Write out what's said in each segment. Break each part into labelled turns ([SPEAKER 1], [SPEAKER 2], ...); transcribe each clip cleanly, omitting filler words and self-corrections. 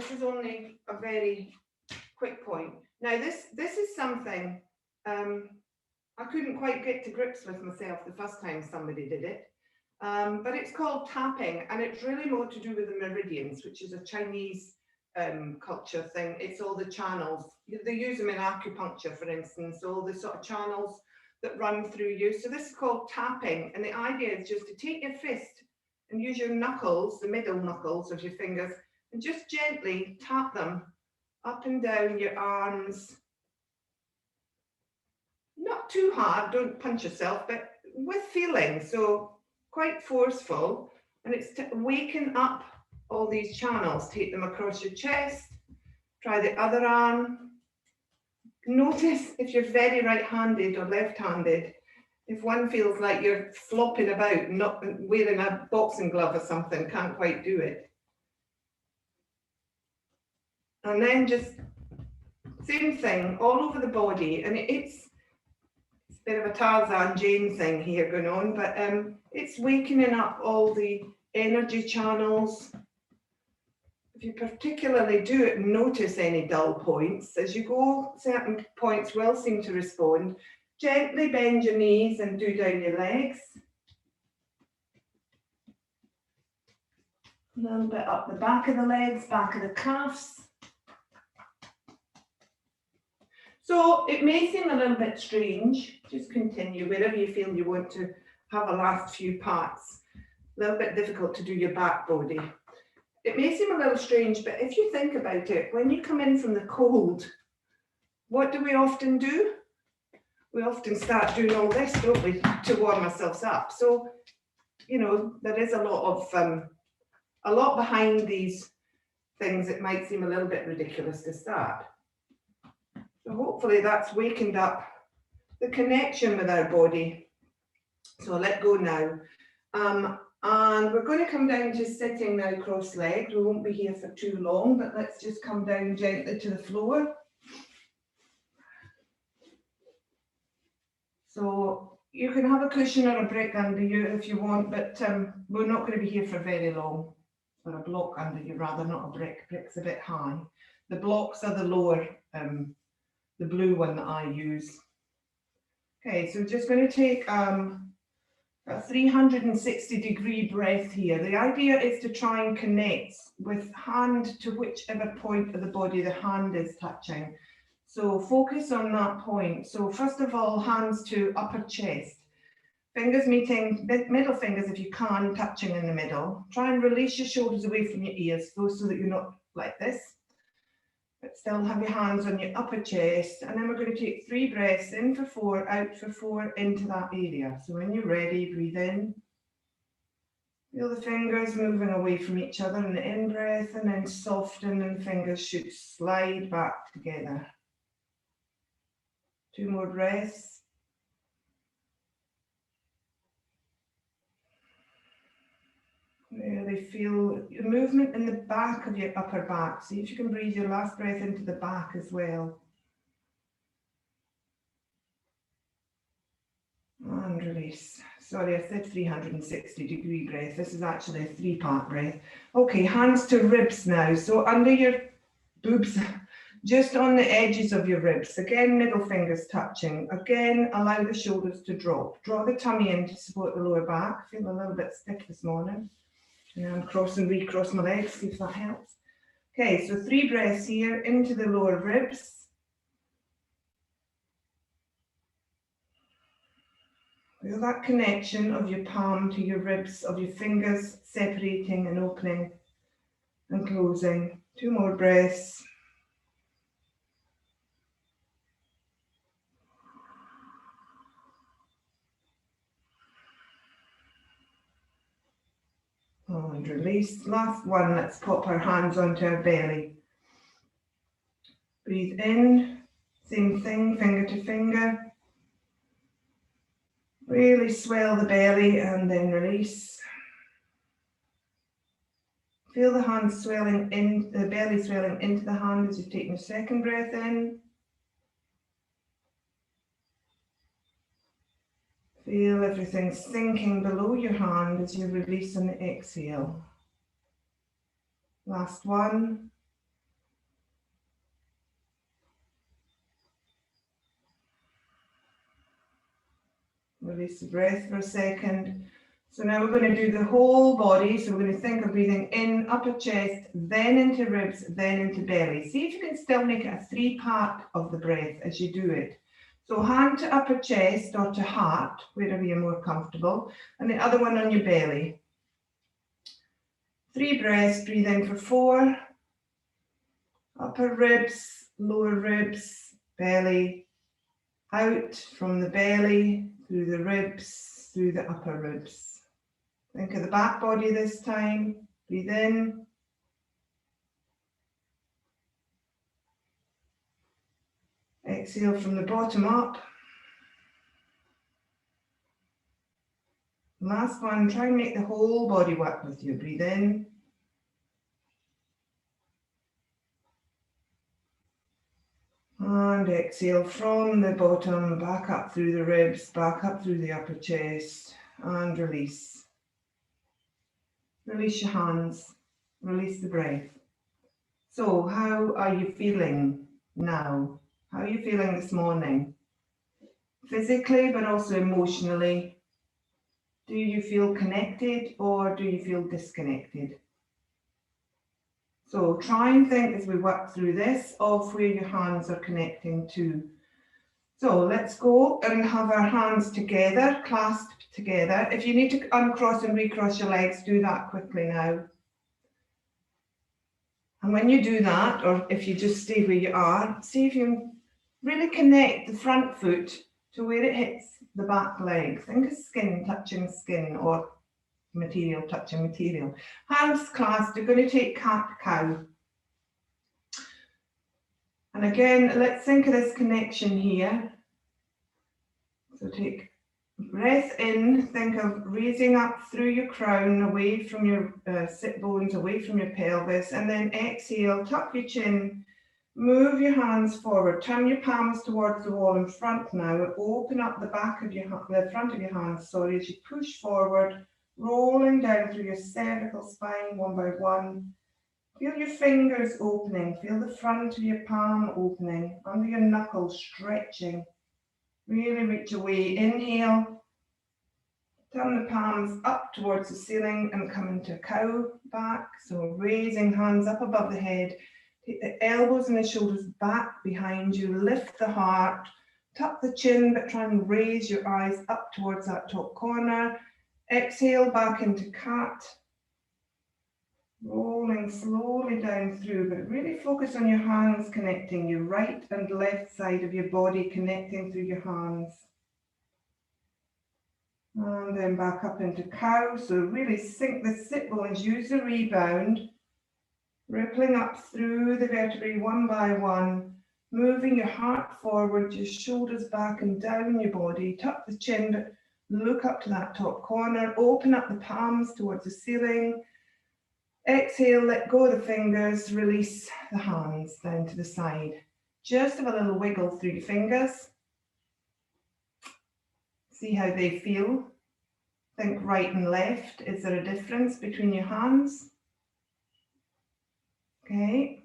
[SPEAKER 1] this is only a very quick point. Now, this is something I couldn't quite get to grips with myself the first time somebody did it. But it's called tapping, and it's really more to do with the meridians, which is a Chinese culture thing. It's all the channels. They use them in acupuncture, for instance, all the sort of channels that run through you. So this is called tapping, and the idea is just to take your fist and use your knuckles, the middle knuckles of your fingers, and just gently tap them up and down your arms. Not too hard, don't punch yourself, but with feeling, so quite forceful. And it's to waken up all these channels. Take them across your chest, try the other arm. Notice if you're very right-handed or left-handed, if one feels like you're flopping about, not wearing a boxing glove or something, can't quite do it. And then just same thing all over the body. And it's a bit of a Tarzan Jane thing here going on, but it's wakening up all the energy channels. If you particularly do it, notice any dull points. As you go, certain points will seem to respond. Gently bend your knees and do down your legs. A little bit up the back of the legs, back of the calves. So it may seem a little bit strange. Just continue wherever you feel you want to have a last few parts. A little bit difficult to do your back body. It may seem a little strange, but if you think about it, when you come in from the cold, what do we often do? We often start doing all this, don't we, to warm ourselves up. So, you know, there is a lot behind these things. It might seem a little bit ridiculous to start. So hopefully that's wakened up the connection with our body. So I'll let go now. And we're going to come down to sitting now cross-legged. We won't be here for too long, but let's just come down gently to the floor. So you can have a cushion or a brick under you if you want, but we're not going to be here for very long. Or a block under you rather, not a brick. Brick's a bit high. The blocks are the lower, the blue one that I use. Okay, so we're just going to take a 360-degree breath here. The idea is to try and connect with hand to whichever point of the body the hand is touching. So focus on that point. So first of all, hands to upper chest. Fingers meeting, middle fingers if you can, touching in the middle. Try and release your shoulders away from your ears, so that you're not like this. But still have your hands on your upper chest. And then we're going to take 3 breaths, in for 4, out for 4, into that area. So when you're ready, breathe in. Feel the fingers moving away from each other in the in-breath, and then soften and the fingers should slide back together. 2 more breaths. Really feel the movement in the back of your upper back. See if you can breathe your last breath into the back as well. And release. Sorry, I said 360-degree breath. This is actually a 3-part breath. Okay, hands to ribs now. So under your boobs, just on the edges of your ribs. Again, middle fingers touching. Again, allow the shoulders to drop. Draw the tummy in to support the lower back. Feel a little bit stiff this morning. And I'm cross and recross my legs, see if that helps. Okay, so 3 breaths here into the lower ribs. Feel that connection of your palm to your ribs, of your fingers separating and opening and closing. 2 more breaths. And release. Last one, let's pop our hands onto our belly. Breathe in, same thing, finger to finger. Really swell the belly and then release. Feel the hands swelling in, the belly swelling into the hand as you take your second breath in. Feel everything sinking below your hand as you release on the exhale. Last one. Release the breath for a second. So now we're going to do the whole body. So we're going to think of breathing in, upper chest, then into ribs, then into belly. See if you can still make it a 3-part of the breath as you do it. So hand to upper chest or to heart, wherever you're more comfortable, and the other one on your belly. 3 breaths, breathe in for 4. Upper ribs, lower ribs, belly, out from the belly, through the ribs, through the upper ribs. Think of the back body this time. Breathe in. Exhale from the bottom up. Last one, try and make the whole body work with you. Breathe in. And exhale from the bottom, back up through the ribs, back up through the upper chest, and release. Release your hands, release the breath. So how are you feeling now? How are you feeling this morning? Physically, but also emotionally. Do you feel connected or do you feel disconnected? So try and think as we work through this of where your hands are connecting to. So let's go and have our hands together, clasped together. If you need to uncross and recross your legs, do that quickly now. And when you do that, or if you just stay where you are, see if you can really connect the front foot to where it hits the back leg. Think of skin touching skin or material touching material. Hands clasped, you're going to take cat-cow. And again, let's think of this connection here. So take a breath in, think of raising up through your crown, away from your sit bones, away from your pelvis, and then exhale, tuck your chin, move your hands forward, turn your palms towards the wall in front now, open up the back of your the front of your hands, as you push forward, rolling down through your cervical spine one by one. Feel your fingers opening, feel the front of your palm opening, under your knuckles stretching. Really reach away, inhale, turn the palms up towards the ceiling and come into cow back. So raising hands up above the head, take the elbows and the shoulders back behind you, lift the heart, tuck the chin, but try and raise your eyes up towards that top corner. Exhale back into cat. Rolling slowly down through, but really focus on your hands connecting, your right and left side of your body connecting through your hands. And then back up into cow. So really sink the sit bones, use the rebound, rippling up through the vertebrae one by one, moving your heart forward, your shoulders back and down your body. Tuck the chin, but look up to that top corner. Open up the palms towards the ceiling. Exhale, let go of the fingers, release the hands down to the side. Just have a little wiggle through your fingers. See how they feel. Think right and left. Is there a difference between your hands? Okay.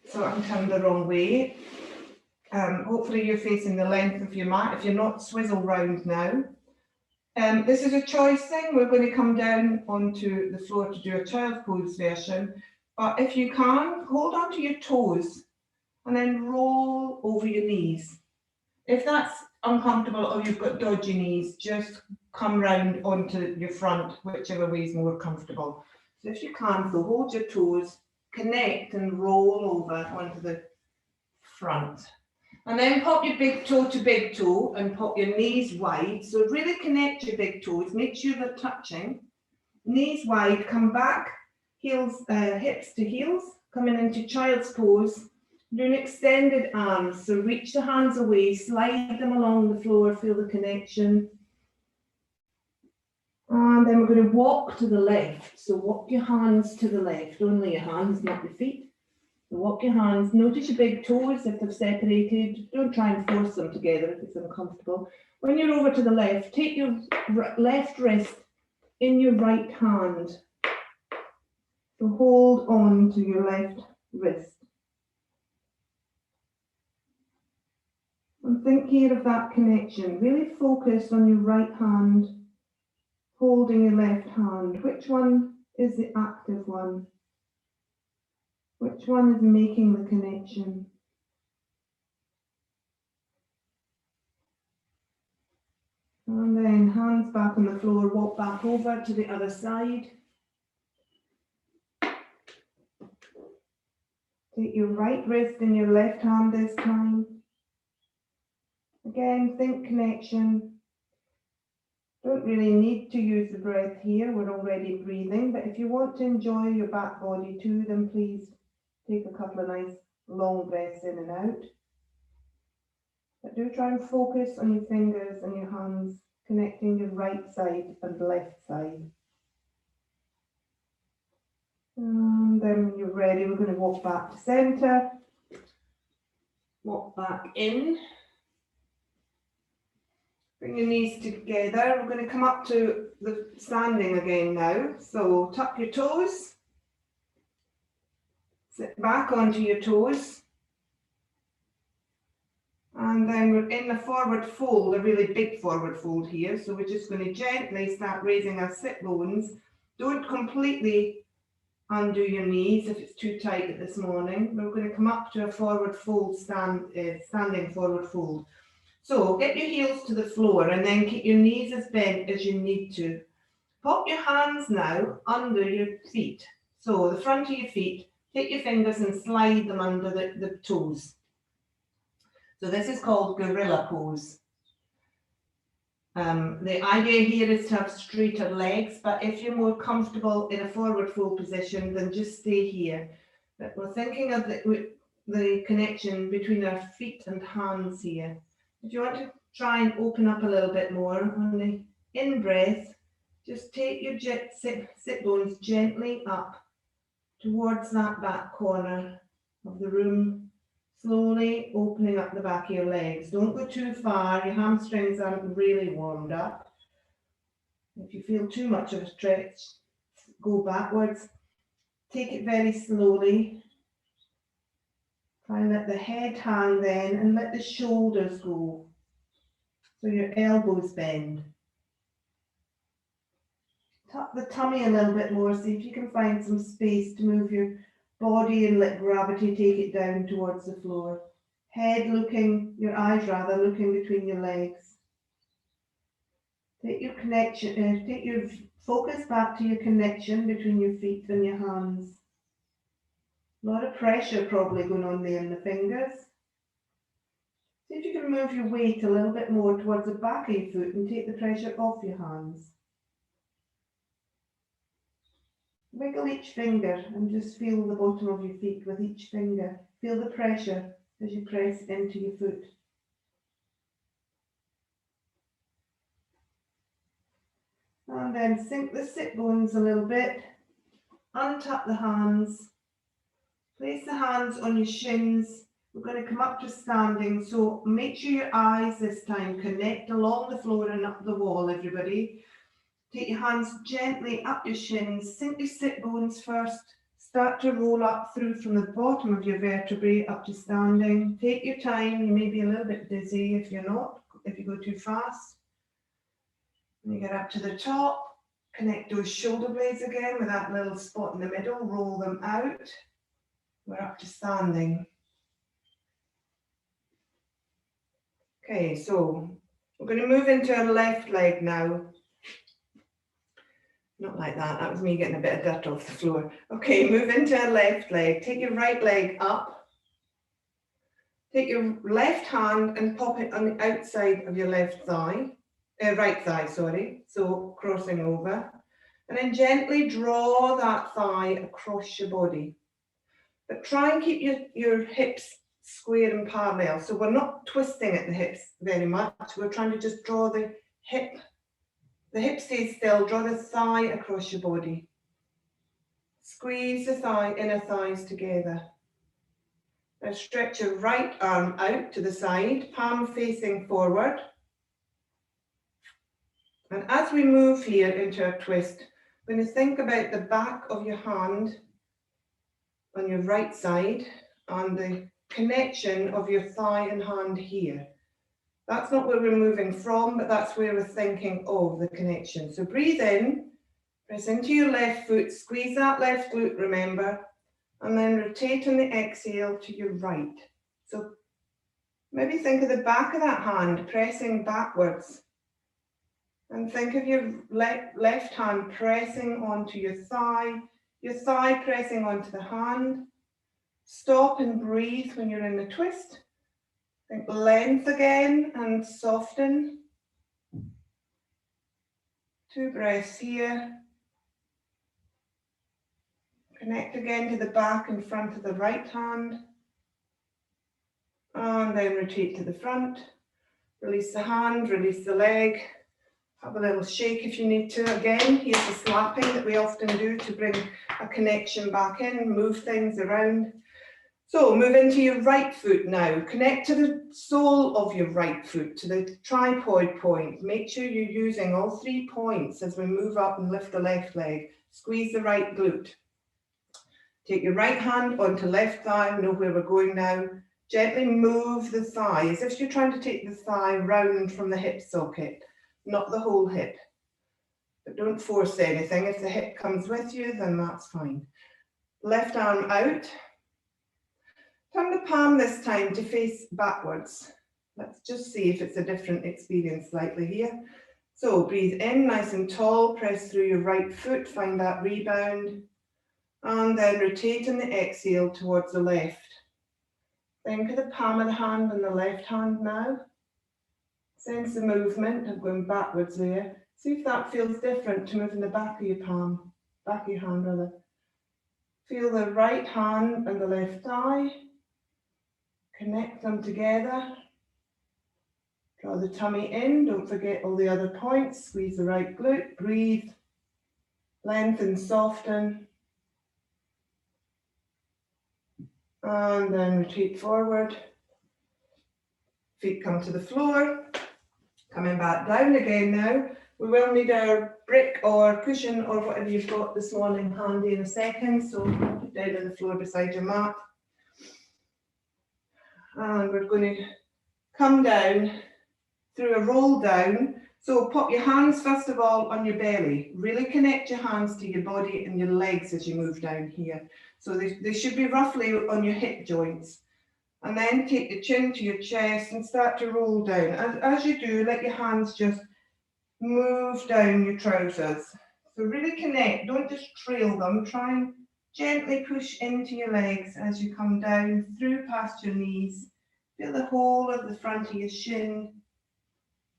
[SPEAKER 1] So I'm turned the wrong way. Hopefully you're facing the length of your mat. If you're not, swizzle round now. This is a choice thing. We're going to come down onto the floor to do a child's pose version. But if you can, hold on to your toes and then roll over your knees. If that's uncomfortable or you've got dodgy knees, just come round onto your front, whichever way is more comfortable. So if you can, so hold your toes, connect and roll over onto the front. And then pop your big toe to big toe and pop your knees wide. So really connect your big toes, make sure they're touching. Knees wide, come back, heels, hips to heels, coming into child's pose. Doing extended arms, so reach the hands away, slide them along the floor, feel the connection. And then we're going to walk to the left. So walk your hands to the left, only your hands, not your feet. So walk your hands, notice your big toes if they've separated. Don't try and force them together if it's uncomfortable. When you're over to the left, take your left wrist in your right hand. So hold on to your left wrist. And think here of that connection. Really focus on your right hand holding your left hand. Which one is the active one? Which one is making the connection? And then hands back on the floor, walk back over to the other side. Take your right wrist in your left hand this time. Again, think connection. Don't really need to use the breath here, we're already breathing, but if you want to enjoy your back body too, then please take a couple of nice long breaths in and out. But do try and focus on your fingers and your hands, connecting your right side and left side. And then when you're ready, we're going to walk back to center. Walk back in. Bring your knees together. We're going to come up to the standing again now. So tuck your toes. Sit back onto your toes. And then we're in the forward fold, a really big forward fold here. So we're just going to gently start raising our sit bones. Don't completely undo your knees if it's too tight this morning. We're going to come up to a forward fold, standing forward fold. So get your heels to the floor and then keep your knees as bent as you need to. Pop your hands now under your feet. So the front of your feet, take your fingers and slide them under the toes. So this is called gorilla pose. The idea here is to have straighter legs, but if you're more comfortable in a forward fold position, then just stay here. But we're thinking of the connection between our feet and hands here. If you want to try and open up a little bit more on the in-breath, just take your sit bones gently up towards that back corner of the room, slowly opening up the back of your legs. Don't go too far, your hamstrings aren't really warmed up. If you feel too much of a stretch, go backwards. Take it very slowly. Try and let the head hang then and let the shoulders go. So your elbows bend. Tuck the tummy a little bit more, see if you can find some space to move your body and let gravity take it down towards the floor. Head looking, your eyes rather, looking between your legs. Take your connection, take your focus back to your connection between your feet and your hands. A lot of pressure probably going on there in the fingers. See if you can move your weight a little bit more towards the back of your foot and take the pressure off your hands. Wiggle each finger and just feel the bottom of your feet with each finger. Feel the pressure as you press into your foot. And then sink the sit bones a little bit. Untuck the hands. Place the hands on your shins. We're going to come up to standing, so make sure your eyes this time connect along the floor and up the wall, everybody. Take your hands gently up your shins, sink your sit bones first. Start to roll up through from the bottom of your vertebrae up to standing. Take your time, you may be a little bit dizzy if you're not, if you go too fast. When you get up to the top, connect those shoulder blades again with that little spot in the middle, roll them out. We're up to standing. Okay, so we're going to move into our left leg now. Not like that, that was me getting a bit of dirt off the floor. Okay, move into our left leg. Take your right leg up. Take your left hand and pop it on the outside of your left thigh. Right thigh, sorry. So crossing over. And then gently draw that thigh across your body. But try and keep your hips square and parallel. So we're not twisting at the hips very much. We're trying to just draw the hip. The hip stays still. Draw the thigh across your body. Squeeze the inner thighs together. Now stretch your right arm out to the side, palm facing forward. And as we move here into a twist, we're going to think about the back of your hand on your right side and the connection of your thigh and hand here. That's not where we're moving from, but that's where we're thinking of the connection. So breathe in, press into your left foot, squeeze that left glute, remember, and then rotate on the exhale to your right. So maybe think of the back of that hand pressing backwards. And think of your left hand pressing onto your thigh pressing onto the hand. Stop and breathe when you're in the twist. Think length again and soften. 2 breaths here. Connect again to the back and front of the right hand. And then rotate to the front. Release the hand, release the leg. Have a little shake if you need to. Again, here's the slapping that we often do to bring a connection back in, move things around. So move into your right foot now. Connect to the sole of your right foot, to the tripod point. Make sure you're using all 3 points as we move up and lift the left leg. Squeeze the right glute. Take your right hand onto left thigh, know where we're going now. Gently move the thigh as if you're trying to take the thigh round from the hip socket, not the whole hip. But don't force anything. If the hip comes with you, then that's fine. Left arm out. Turn the palm this time to face backwards. Let's just see if it's a different experience slightly here. So breathe in nice and tall, press through your right foot, find that rebound. And then rotate on the exhale towards the left. Think of the palm of the hand and the left hand now. Sense the movement of going backwards there. See if that feels different to moving the back of your palm, back of your hand rather. Feel the right hand and the left thigh. Connect them together. Draw the tummy in. Don't forget all the other points. Squeeze the right glute. Breathe. Lengthen, soften. And then retreat forward. Feet come to the floor. Coming back down again now. We will need our brick or cushion or whatever you've got this morning handy in a second. So put it down on the floor beside your mat. And we're going to come down through a roll down. So pop your hands first of all on your belly. Really connect your hands to your body and your legs as you move down here. So they should be roughly on your hip joints. And then take the chin to your chest and start to roll down. As you do, let your hands just move down your trousers. So really connect, don't just trail them. Try and gently push into your legs as you come down through past your knees. Feel the whole of the front of your shin.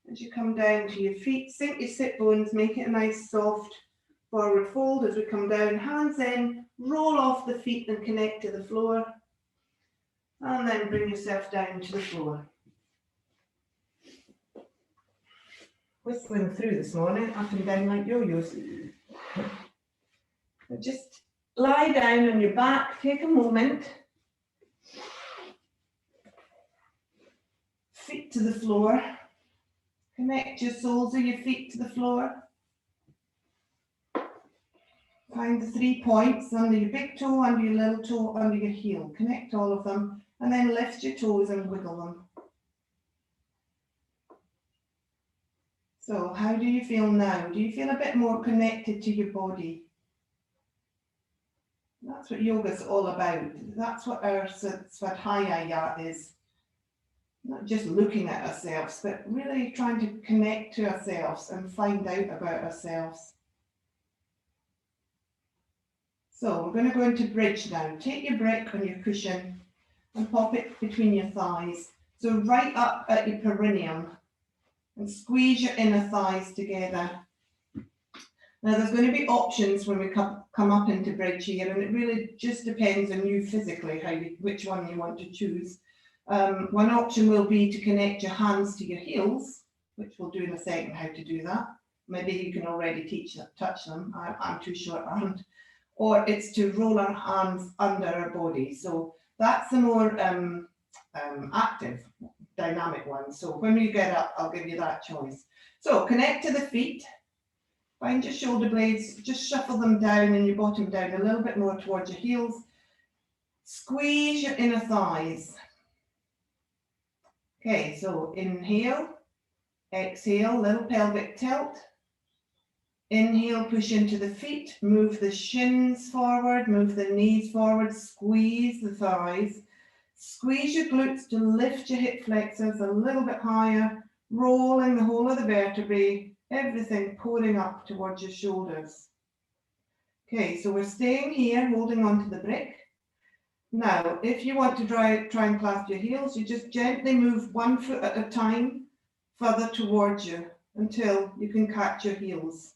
[SPEAKER 1] As you come down to your feet, sink your sit bones, make it a nice soft forward fold as we come down. Hands in, roll off the feet and connect to the floor. And then bring yourself down to the floor. Whistling through this morning, up and down like yo-yos. Just lie down on your back, take a moment. Feet to the floor. Connect your soles of your feet to the floor. Find the 3 points under your big toe, under your little toe, under your heel. Connect all of them and then lift your toes and wiggle them. So how do you feel now? Do you feel a bit more connected to your body? That's what yoga is all about. That's what our Svadhyaya is. Not just looking at ourselves, but really trying to connect to ourselves and find out about ourselves. So we're going to go into bridge now. Take your brick on your cushion and pop it between your thighs. So right up at your perineum and squeeze your inner thighs together. Now there's going to be options when we come up into bridge here, and it really just depends on you physically, which one you want to choose. One option will be to connect your hands to your heels, which we'll do in a second how to do that. Maybe you can already touch them. I'm too short-armed. Or it's to roll our hands under our body. So that's the more active, dynamic one. So when we get up, I'll give you that choice. So connect to the feet. Find your shoulder blades, just shuffle them down and your bottom down a little bit more towards your heels. Squeeze your inner thighs. Okay, so inhale, exhale, little pelvic tilt. Inhale, push into the feet, move the shins forward, move the knees forward, squeeze the thighs. Squeeze your glutes to lift your hip flexors a little bit higher, rolling the whole of the vertebrae, everything pouring up towards your shoulders. Okay, so we're staying here, holding onto the brick. Now, if you want to try and clasp your heels, you just gently move one foot at a time further towards you until you can catch your heels.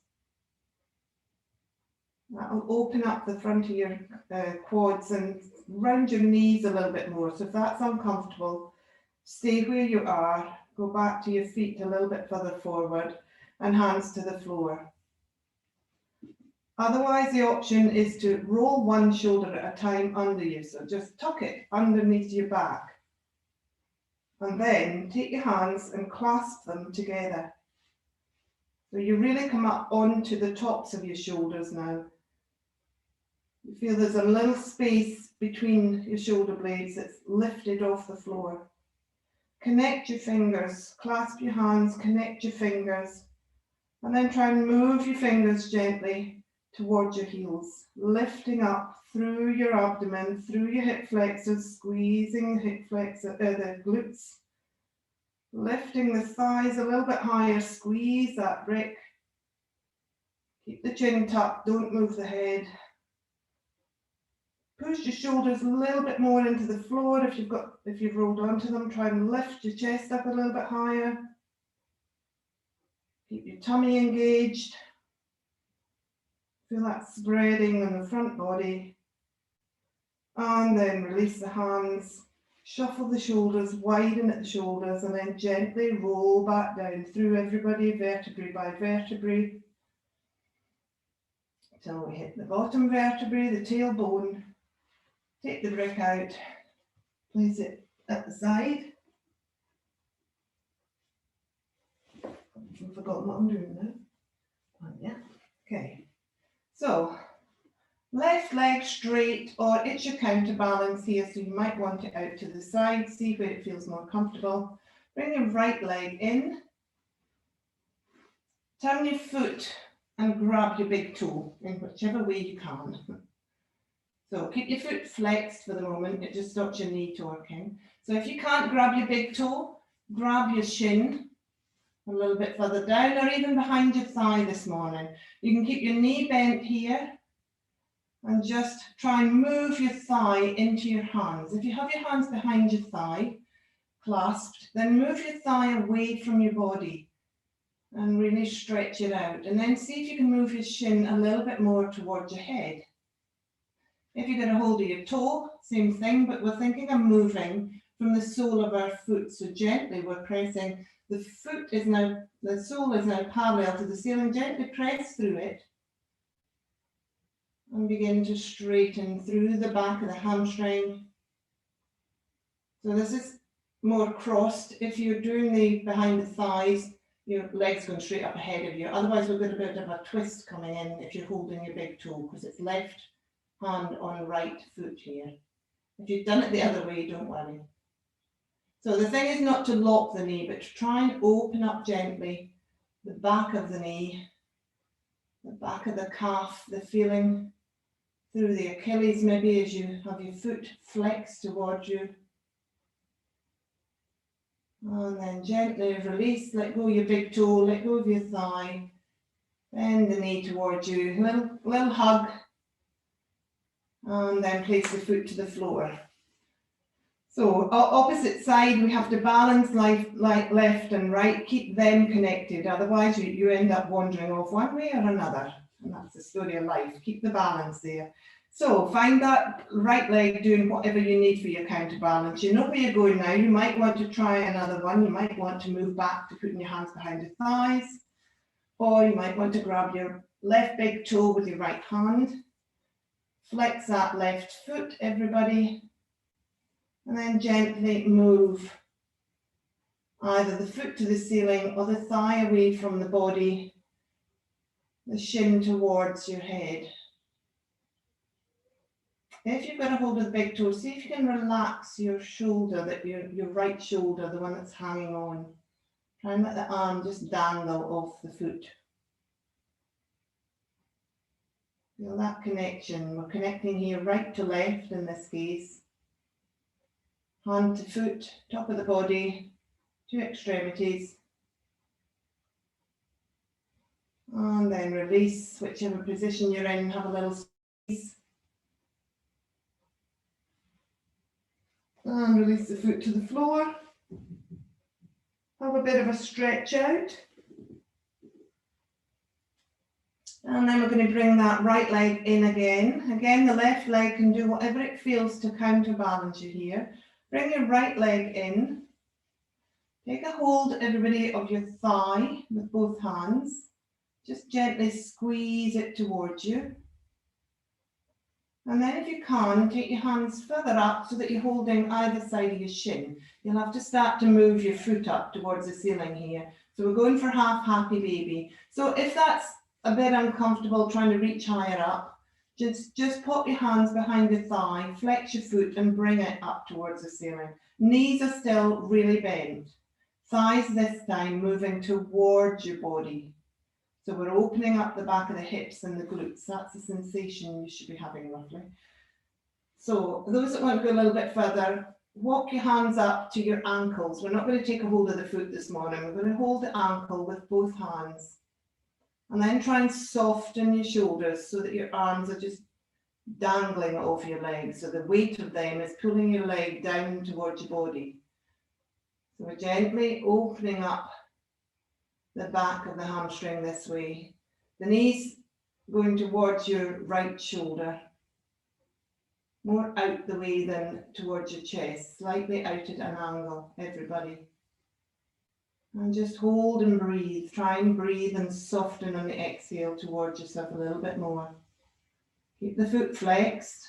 [SPEAKER 1] That'll open up the front of your quads and round your knees a little bit more. So if that's uncomfortable, stay where you are, go back to your feet a little bit further forward and hands to the floor. Otherwise, the option is to roll one shoulder at a time under you. So just tuck it underneath your back. And then take your hands and clasp them together. So you really come up onto the tops of your shoulders now. You feel there's a little space between your shoulder blades that's lifted off the floor. Connect your fingers, clasp your hands, connect your fingers, and then try and move your fingers gently towards your heels, lifting up through your abdomen, through your hip flexors, squeezing the hip flexor, the glutes, lifting the thighs a little bit higher, squeeze that brick. Keep the chin tucked, don't move the head. Push your shoulders a little bit more into the floor if you've rolled onto them. Try and lift your chest up a little bit higher. Keep your tummy engaged. Feel that spreading on the front body. And then release the hands. Shuffle the shoulders, widen at the shoulders, and then gently roll back down through everybody, vertebrae by vertebrae, until we hit the bottom vertebrae, the tailbone. Take the brick out, place it at the side. I've forgotten what I'm doing now. Oh, yeah. Okay. So, left leg straight, or it's your counterbalance here, so you might want it out to the side, see where it feels more comfortable. Bring your right leg in. Turn your foot and grab your big toe in whichever way you can. So keep your foot flexed for the moment, it just stops your knee torquing. So if you can't grab your big toe, grab your shin a little bit further down or even behind your thigh this morning. You can keep your knee bent here and just try and move your thigh into your hands. If you have your hands behind your thigh, clasped, then move your thigh away from your body and really stretch it out. And then see if you can move your shin a little bit more towards your head. If you get a hold of your toe, same thing, but we're thinking of moving from the sole of our foot. So gently we're pressing, the sole is now parallel to the ceiling, gently press through it and begin to straighten through the back of the hamstring. So this is more crossed. If you're doing the behind the thighs, your legs going straight up ahead of you. Otherwise we've got a bit of a twist coming in if you're holding your big toe, because it's left hand on right foot here. If you've done it the other way, don't worry. So the thing is not to lock the knee, but to try and open up gently the back of the knee, the back of the calf, the feeling through the Achilles maybe as you have your foot flexed towards you. And then gently release, let go of your big toe, let go of your thigh, bend the knee towards you, little hug. And then place the foot to the floor. So opposite side, we have to balance left and right, keep them connected, otherwise you end up wandering off one way or another, and that's the story of life. Keep the balance there. So find that right leg doing whatever you need for your counterbalance. You know where you're going now. You might want to try another one. You might want to move back to putting your hands behind your thighs, or you might want to grab your left big toe with your right hand. Flex that left foot, everybody, and then gently move either the foot to the ceiling or the thigh away from the body, the shin towards your head. If you've got a hold of the big toe, see if you can relax your shoulder, that your right shoulder, the one that's hanging on. Try and let the arm just dangle off the foot. Feel that connection. We're connecting here right to left in this case. Hand to foot, top of the body, two extremities. And then release, whichever position you're in, have a little squeeze. And release the foot to the floor. Have a bit of a stretch out. And then we're going to bring that right leg in again. Again, the left leg can do whatever it feels to counterbalance you here. Bring your right leg in. Take a hold, everybody, of your thigh with both hands. Just gently squeeze it towards you. And then if you can, take your hands further up so that you're holding either side of your shin. You'll have to start to move your foot up towards the ceiling here. So we're going for half happy baby. So if that's a bit uncomfortable trying to reach higher up, just pop your hands behind your thigh, flex your foot and bring it up towards the ceiling. Knees are still really bent. Thighs this time moving towards your body. So we're opening up the back of the hips and the glutes. That's the sensation you should be having roughly. So those that want to go a little bit further, walk your hands up to your ankles. We're not going to take a hold of the foot this morning. We're going to hold the ankle with both hands. And then try and soften your shoulders so that your arms are just dangling off your legs. So the weight of them is pulling your leg down towards your body. So we're gently opening up the back of the hamstring this way. The knees going towards your right shoulder. More out the way than towards your chest. Slightly out at an angle, everybody. And just hold and breathe. Try and breathe and soften on the exhale towards yourself a little bit more. Keep the foot flexed.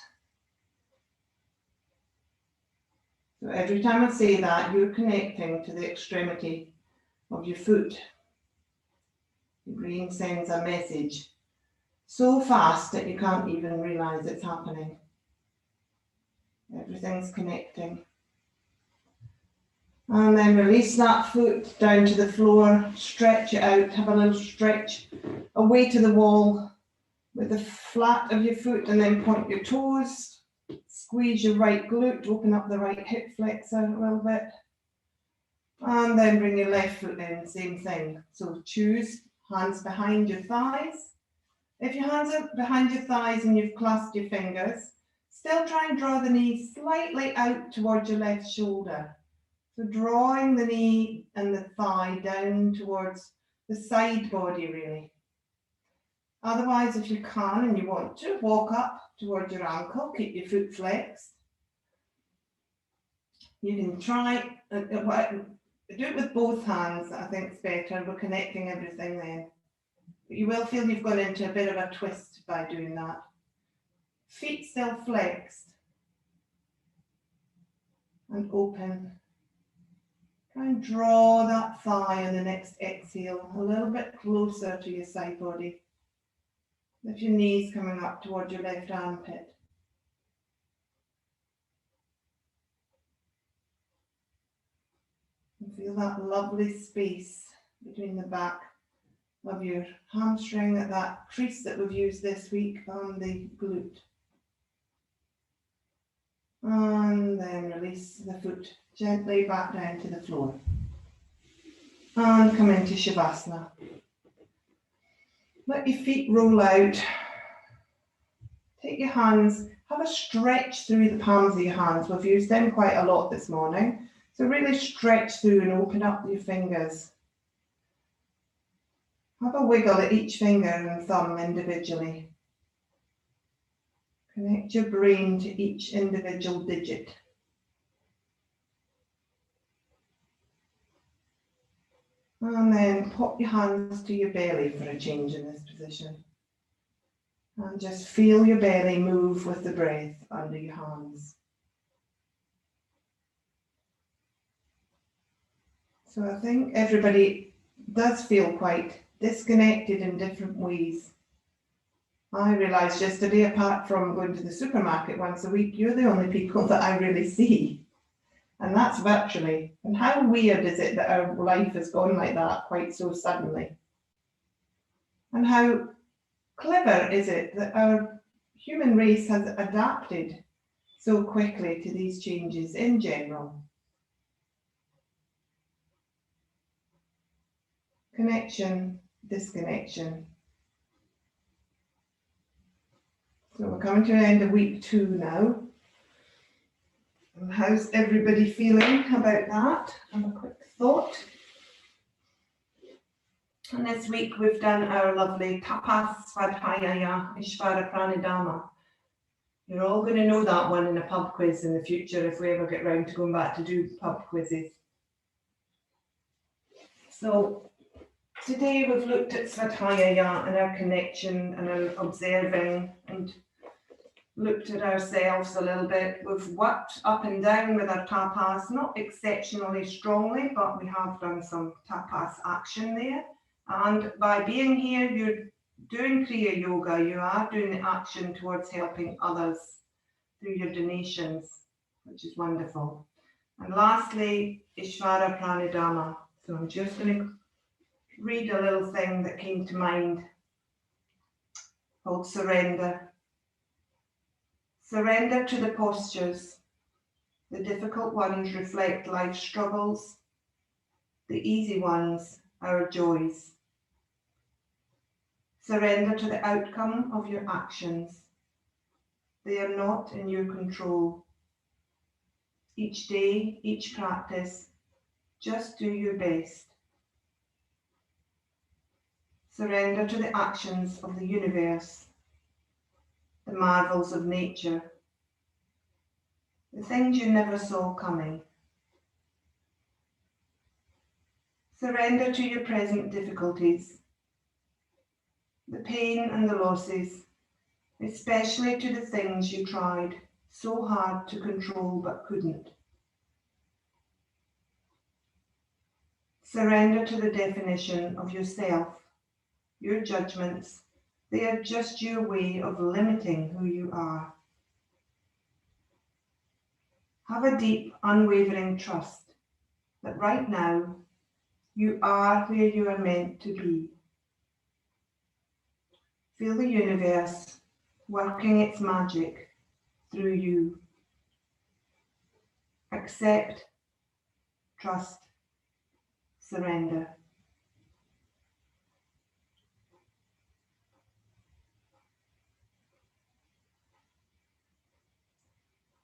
[SPEAKER 1] So every time I say that, you're connecting to the extremity of your foot. Your brain sends a message so fast that you can't even realize it's happening. Everything's connecting. And then release that foot down to the floor, stretch it out, have a little stretch away to the wall with the flat of your foot and then point your toes, squeeze your right glute, open up the right hip flexor a little bit. And then bring your left foot in, same thing. So choose hands behind your thighs. If your hands are behind your thighs and you've clasped your fingers, still try and draw the knee slightly out towards your left shoulder. So drawing the knee and the thigh down towards the side body really. Otherwise, if you can and you want to, walk up towards your ankle, keep your foot flexed. You can try, do it with both hands, I think it's better. We're connecting everything then. But you will feel you've gone into a bit of a twist by doing that. Feet still flexed. And open. Try and draw that thigh on the next exhale a little bit closer to your side body. Lift your knees coming up towards your left armpit. And feel that lovely space between the back of your hamstring at that crease that we've used this week on the glute. And then release the foot gently back down to the floor. And come into Shavasana. Let your feet roll out. Take your hands, have a stretch through the palms of your hands. We've used them quite a lot this morning. So really stretch through and open up your fingers. Have a wiggle at each finger and thumb individually. Connect your brain to each individual digit. And then pop your hands to your belly for a change in this position. And just feel your belly move with the breath under your hands. So I think everybody does feel quite disconnected in different ways. I realised yesterday, apart from going to the supermarket once a week, you're the only people that I really see. And that's virtually. And how weird is it that our life has gone like that quite so suddenly? And how clever is it that our human race has adapted so quickly to these changes in general? Connection, disconnection. So we're coming to the end of week 2 now. And how's everybody feeling about that? Have a quick thought. And this week we've done our lovely Tapas, Svadhyaya, Ischwara Pranidhana. You're all going to know that one in a pub quiz in the future if we ever get round to going back to do pub quizzes. So today we've looked at Svadhyaya and our connection and our observing and looked at ourselves a little bit. We've worked up and down with our tapas, not exceptionally strongly, but we have done some tapas action there. And by being here, you're doing Kriya Yoga, you are doing the action towards helping others through your donations, which is wonderful. And lastly, Ischwara Pranidhana. So I'm just going to read a little thing that came to mind called surrender. Surrender to the postures. The difficult ones reflect life's struggles. The easy ones, our joys. Surrender to the outcome of your actions. They are not in your control. Each day, each practice, just do your best. Surrender to the actions of the universe, the marvels of nature, the things you never saw coming. Surrender to your present difficulties, the pain and the losses, especially to the things you tried so hard to control but couldn't. Surrender to the definition of yourself, your judgments. They are just your way of limiting who you are. Have a deep, unwavering trust that right now you are where you are meant to be. Feel the universe working its magic through you. Accept, trust, surrender.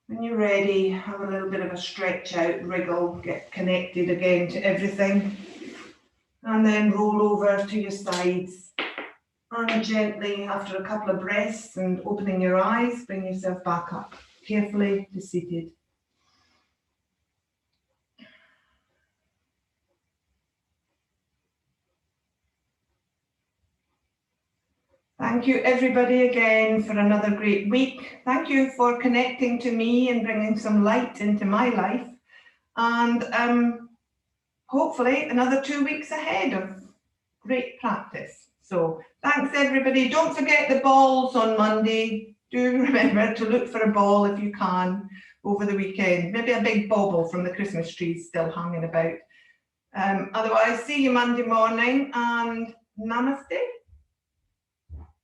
[SPEAKER 1] When you're ready, have a little bit of a stretch out, wriggle, get connected again to everything, and then roll over to your sides. And gently, after a couple of breaths and opening your eyes, bring yourself back up, carefully to seated. Thank you everybody again for another great week. Thank you for connecting to me and bringing some light into my life. And hopefully another 2 weeks ahead of great practice. So thanks everybody. Don't forget the balls on Monday. Do remember to look for a ball if you can over the weekend. Maybe a big bauble from the Christmas trees still hanging about. Otherwise, see you Monday morning and namaste.